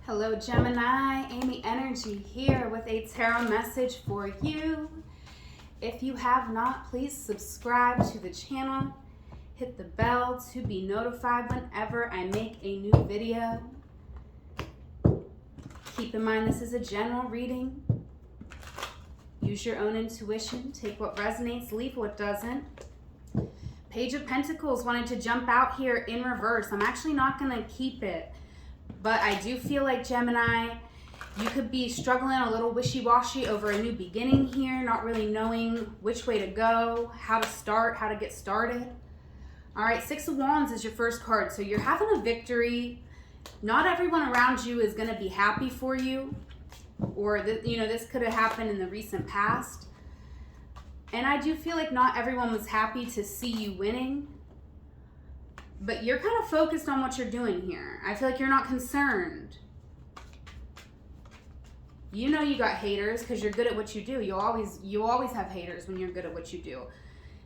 Hello Gemini, Amy Energy here with a tarot message for you. If you have not, please subscribe to the channel. Hit the bell to be notified whenever I make a new video. Keep in mind this is a general reading. Use your own intuition. Take what resonates, leave what doesn't. Page of Pentacles wanted to jump out here in reverse. I'm actually not going to keep it. But I do feel like, Gemini, you could be struggling a little wishy-washy over a new beginning here, not really knowing which way to go, how to start, how to get started. All right, Six of Wands is your first card. So you're having a victory. Not everyone around you is going to be happy for you. Or, this could have happened in the recent past. And I do feel like not everyone was happy to see you winning. But you're kind of focused on what you're doing here. I feel like you're not concerned. You know you got haters because you're good at what you do. You always have haters when you're good at what you do.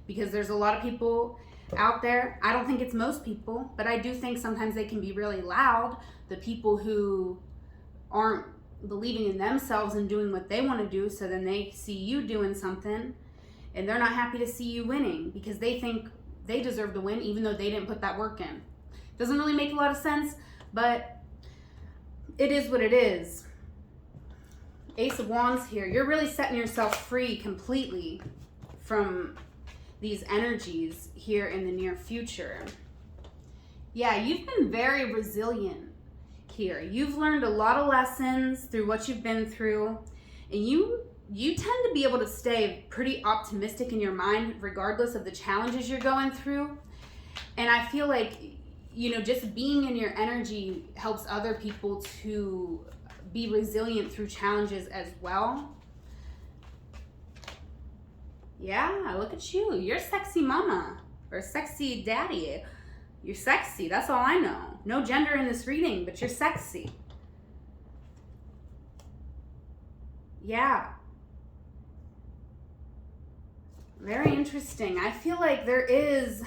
Because there's a lot of people out there. I don't think it's most people, but I do think sometimes they can be really loud. The people who aren't believing in themselves and doing what they want to do, so then they see you doing something and they're not happy to see you winning because they think they deserve to win even though they didn't put that work in. Doesn't really make a lot of sense, but it is what it is. Ace of Wands here. You're really setting yourself free completely from these energies here in the near future. Yeah, you've been very resilient here. You've learned a lot of lessons through what you've been through, and you tend to be able to stay pretty optimistic in your mind regardless of the challenges you're going through. And I feel like, just being in your energy helps other people to be resilient through challenges as well. Yeah, look at you. You're sexy mama or sexy daddy. You're sexy. That's all I know. No gender in this reading, but you're sexy. Yeah. Very interesting. I feel like there is,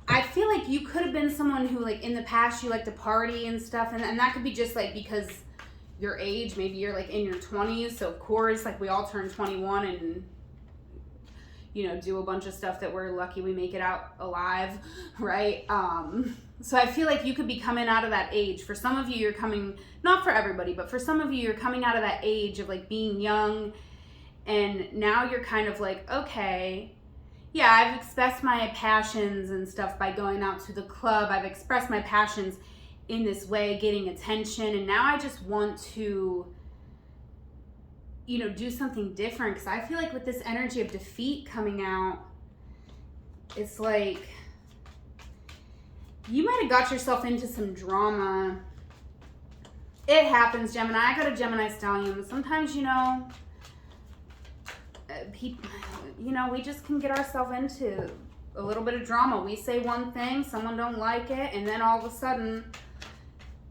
I feel like you could have been someone who, like, in the past you like to party and stuff, and that could be just like because your age, maybe you're like in your 20s, so of course, like, we all turn 21 and do a bunch of stuff that we're lucky we make it out alive, right? So I feel like you could be coming out of that age. For some of you, you're coming, not for everybody, but for some of you, you're coming out of that age of, like, being young, and now you're kind of like, okay, yeah, I've expressed my passions and stuff by going out to the club. I've expressed my passions in this way, getting attention, and now I just want to do something different, because I feel like with this energy of defeat coming out, it's like you might have got yourself into some drama. It happens, Gemini. I got a Gemini stallion. Sometimes, we just can get ourselves into a little bit of drama. We say one thing, someone don't like it, and then all of a sudden,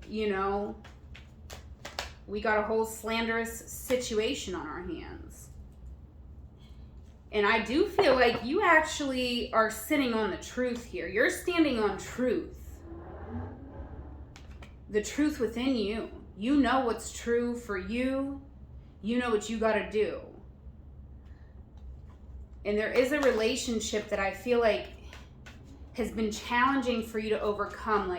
we got a whole slanderous situation on our hands. And I do feel like you actually are sitting on the truth here. You're standing on truth. The truth within you. You know what's true for you. You know what you got to do. And there is a relationship that I feel like has been challenging for you to overcome.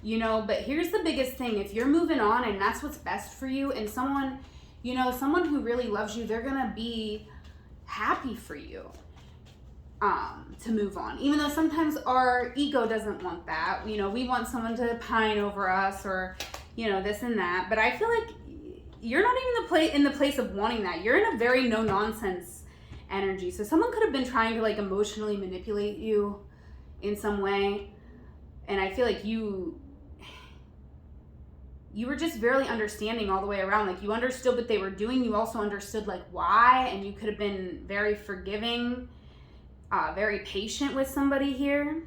But here's the biggest thing. If you're moving on and that's what's best for you, and someone who really loves you, they're going to be happy for you to move on. Even though sometimes our ego doesn't want that. We want someone to pine over us or, this and that. But I feel like you're not even in the place of wanting that. You're in a very no-nonsense energy. So someone could have been trying to, like, emotionally manipulate you in some way. And I feel like you were just very understanding all the way around. Like, you understood what they were doing. You also understood, like, why. And you could have been very forgiving, very patient with somebody here.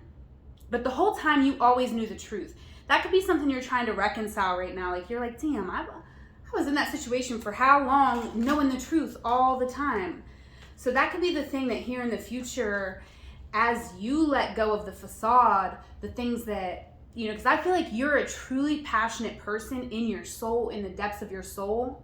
But the whole time, you always knew the truth. That could be something you're trying to reconcile right now. Like, you're like, damn, I was in that situation for how long, knowing the truth all the time. So that could be the thing that here in the future, as you let go of the facade, the things that because I feel like you're a truly passionate person in your soul, in the depths of your soul.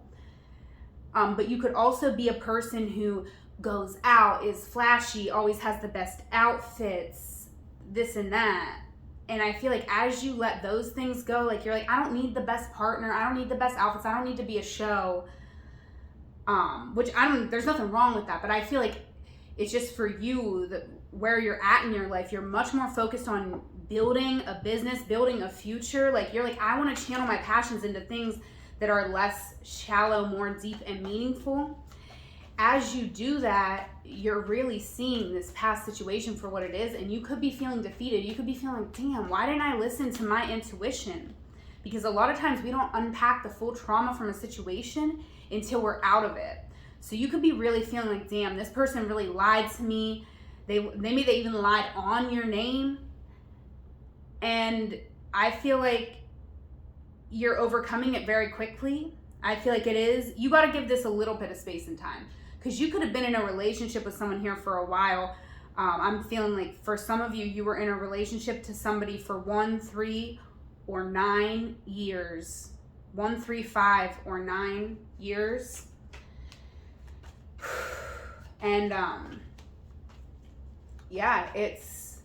But you could also be a person who goes out, is flashy, always has the best outfits, this and that. And I feel like as you let those things go, like you're like, I don't need the best partner, I don't need the best outfits, I don't need to be a show. Which there's nothing wrong with that, but I feel like it's just for you, where you're at in your life, you're much more focused on building a business, building a future. Like you're like, I want to channel my passions into things that are less shallow, more deep and meaningful. As you do that, you're really seeing this past situation for what it is, and you could be feeling defeated. You could be feeling, damn, why didn't I listen to my intuition? Because a lot of times we don't unpack the full trauma from a situation until we're out of it. So you could be really feeling like, damn, this person really lied to me. Maybe they even lied on your name. And I feel like you're overcoming it very quickly. I feel like it is. You got to give this a little bit of space and time, because you could have been in a relationship with someone here for a while. I'm feeling like for some of you, you were in a relationship to somebody for 1, 3, or 9 years. 1, 3, 5, or 9 years. And yeah, it's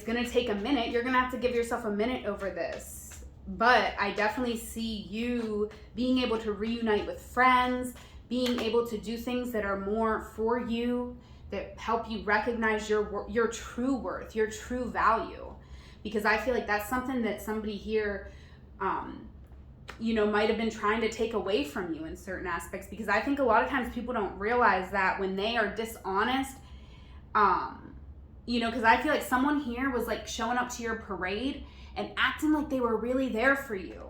gonna take a minute. You're gonna have to give yourself a minute over this. But I definitely see you being able to reunite with friends, being able to do things that are more for you, that help you recognize your true worth, your true value. Because I feel like that's something that somebody here, might have been trying to take away from you in certain aspects. Because I think a lot of times people don't realize that when they are dishonest, because I feel like someone here was like showing up to your parade and acting like they were really there for you.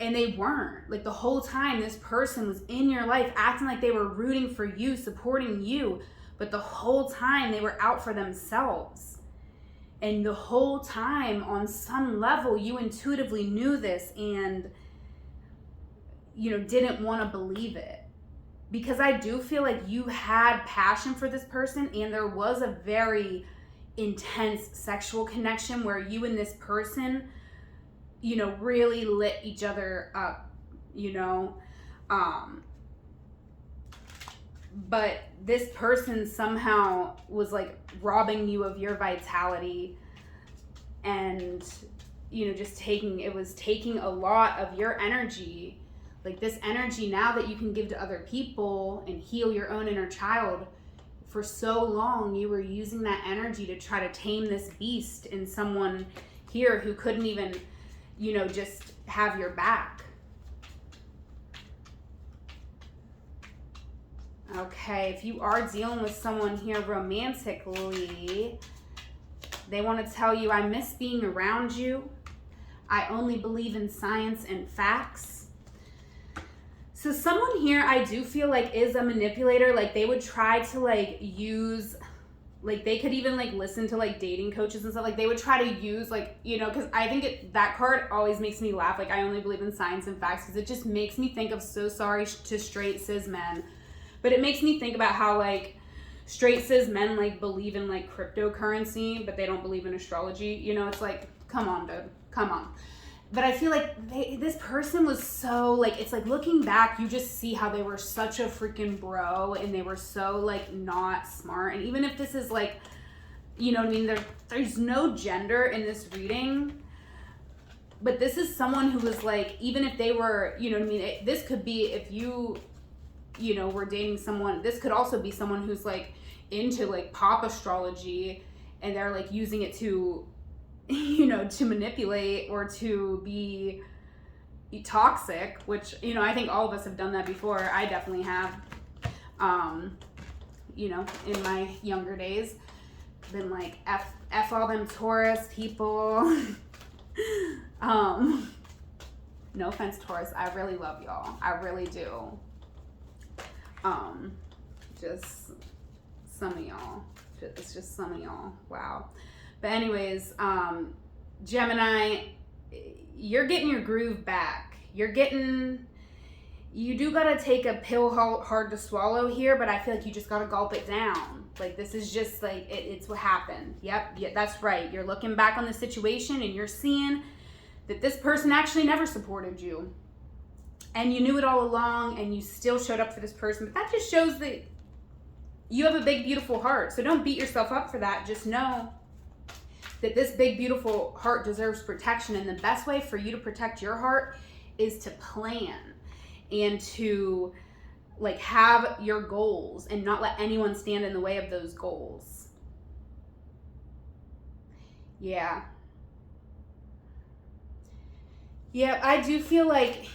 And they weren't. Like the whole time this person was in your life acting like they were rooting for you, supporting you. But the whole time they were out for themselves. And the whole time on some level you intuitively knew this and, didn't want to believe it. Because I do feel like you had passion for this person, and there was a very intense sexual connection where you and this person, really lit each other up, but this person somehow was like robbing you of your vitality, and just taking a lot of your energy, like this energy now that you can give to other people and heal your own inner child. For so long you were using that energy to try to tame this beast in someone here who couldn't even just have your back. Okay, if you are dealing with someone here romantically, they want to tell you, I miss being around you. I only believe in science and facts. So someone here, I do feel like is a manipulator. Like they would try to use, they could even listen to dating coaches and stuff. Like they would try to use because I think that card always makes me laugh. Like I only believe in science and facts, because it just makes me think of, so sorry to straight cis men, but it makes me think about how straight cis men believe in cryptocurrency, but they don't believe in astrology. It's like, come on, dude, come on. But I feel like this person was so it's looking back, you just see how they were such a freaking bro, and they were so not smart. And even if this is there's no gender in this reading, but this is someone who was even if they were, this could be if you were dating someone, this could also be someone who's into pop astrology, and they're using it to to manipulate or to be toxic, which I think all of us have done that before. I definitely have, in my younger days, been F all them Taurus people. No offense, Taurus, I really love y'all, I really do. Just some of y'all, it's just some of y'all, wow. But anyways, Gemini, you're getting your groove back. You're getting you do gotta take a pill hard to swallow here, but I feel like you just gotta gulp it down. Like, this is just like, it's what happened. Yep, yeah, that's right. You're looking back on the situation and you're seeing that this person actually never supported you. And you knew it all along and you still showed up for this person. But that just shows that you have a big, beautiful heart. So don't beat yourself up for that. Just know that this big, beautiful heart deserves protection. And the best way for you to protect your heart is to plan and to like have your goals and not let anyone stand in the way of those goals. Yeah. Yeah, I do feel like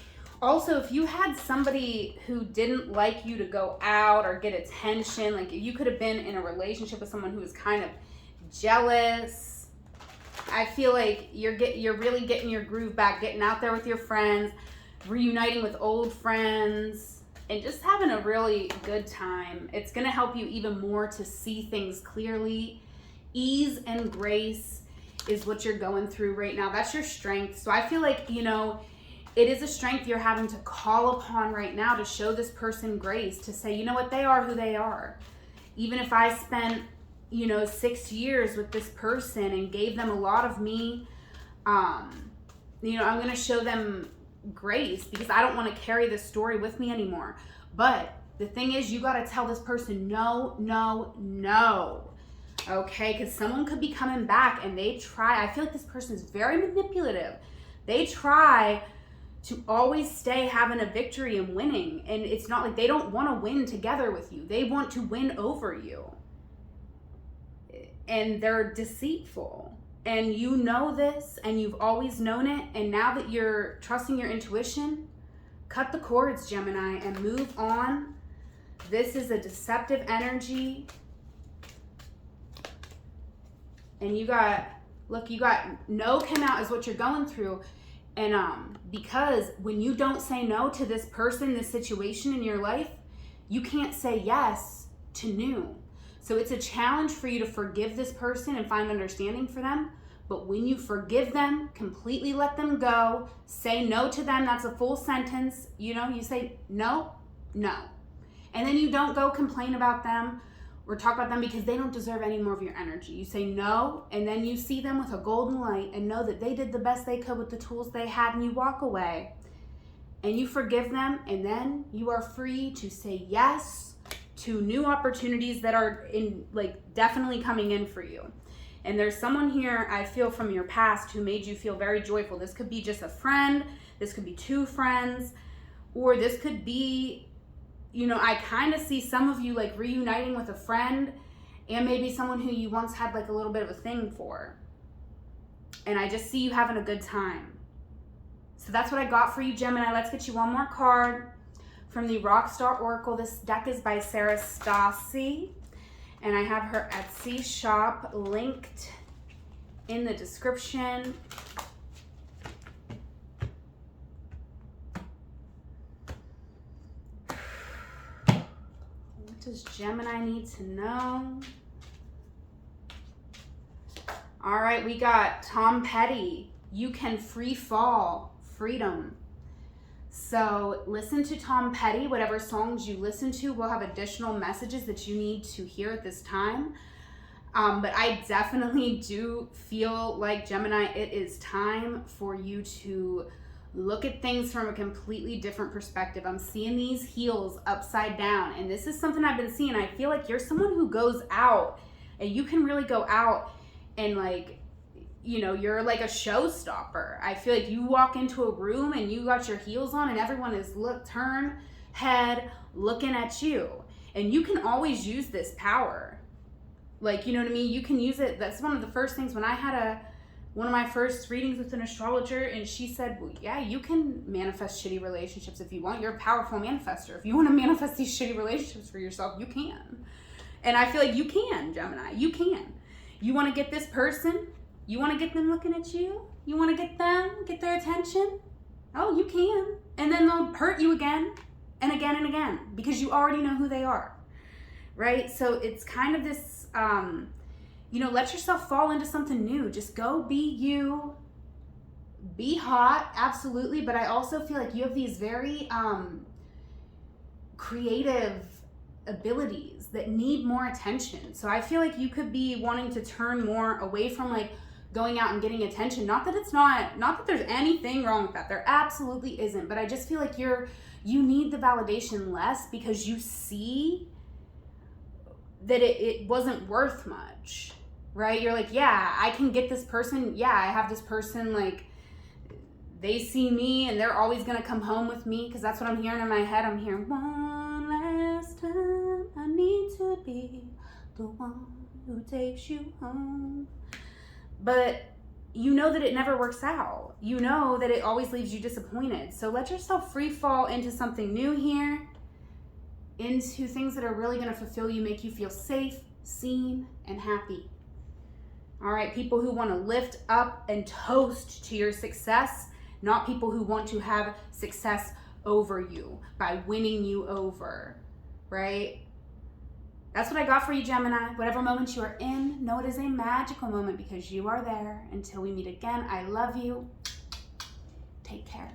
also if you had somebody who didn't like you to go out or get attention, like if you could have been in a relationship with someone who was kind of jealous, I feel like you're really getting your groove back, getting out there with your friends, reuniting with old friends, and just having a really good time. It's going to help you even more to see things clearly. Ease and grace is what you're going through right now. That's your strength. So I feel like, you know, it is a strength you're having to call upon right now to show this person grace, to say, you know what, they are who they are. Even if I spent, 6 years with this person and gave them a lot of me, I'm going to show them grace because I don't want to carry this story with me anymore. But the thing is, you got to tell this person no, no, no. Okay? Because someone could be coming back and they try. I feel like this person is very manipulative. They try to always stay having a victory and winning. And it's not like they don't want to win together with you. They want to win over you. And they're deceitful. And you know this, and you've always known it. And now that you're trusting your intuition, cut the cords, Gemini, and move on. This is a deceptive energy. And you got no came out is what you're going through. And because when you don't say no to this person, this situation in your life, you can't say yes to new. So it's a challenge for you to forgive this person and find understanding for them. But when you forgive them, completely let them go, say no to them, that's a full sentence. You say no, no. And then you don't go complain about them or talk about them because they don't deserve any more of your energy. You say no, and then you see them with a golden light and know that they did the best they could with the tools they had, and you walk away. And you forgive them, and then you are free to say yes to new opportunities that are definitely coming in for you. And there's someone here, I feel, from your past who made you feel very joyful. This could be just a friend, this could be two friends, or this could be, I kind of see some of you like reuniting with a friend and maybe someone who you once had like a little bit of a thing for. And I just see you having a good time. So that's what I got for you, Gemini. Let's get you one more card from the Rockstar Oracle. This deck is by Sarah Stassi, and I have her Etsy shop linked in the description. What does Gemini need to know? All right, we got Tom Petty. You can free fall, freedom. So listen to Tom Petty. Whatever songs you listen to will have additional messages that you need to hear at this time. But I definitely do feel like, Gemini, it is time for you to look at things from a completely different perspective. I'm seeing these heels upside down, and this is something I've been seeing. I feel like you're someone who goes out, and you can really go out and you're like a showstopper. I feel like you walk into a room and you got your heels on and everyone is turn head looking at you. And you can always use this power. You know what I mean? You can use it. That's one of the first things when I had one of my first readings with an astrologer, and she said, well, yeah, you can manifest shitty relationships if you want. You're a powerful manifester. If you want to manifest these shitty relationships for yourself, you can. And I feel like you can, Gemini. You can. You want to get this person? You want to get them looking at you? You want to get their attention? Oh, you can. And then they'll hurt you again and again and again because you already know who they are, right? So it's kind of this, let yourself fall into something new. Just go be you. Be hot, absolutely. But I also feel like you have these very creative abilities that need more attention. So I feel like you could be wanting to turn more away from like going out and getting attention. Not that there's anything wrong with that. There absolutely isn't. But I just feel like you need the validation less because you see that it wasn't worth much, right? You're like, yeah, I can get this person. Yeah, I have this person, like, they see me and they're always gonna come home with me, because that's what I'm hearing in my head. I'm hearing, one last time, I need to be the one who takes you home. But you know that it never works out. You know that it always leaves you disappointed. So let yourself free fall into something new here, into things that are really gonna fulfill you, make you feel safe, seen, and happy. All right, people who wanna lift up and toast to your success, not people who want to have success over you by winning you over, right? That's what I got for you, Gemini. Whatever moment you are in, know it is a magical moment because you are there. Until we meet again, I love you. Take care.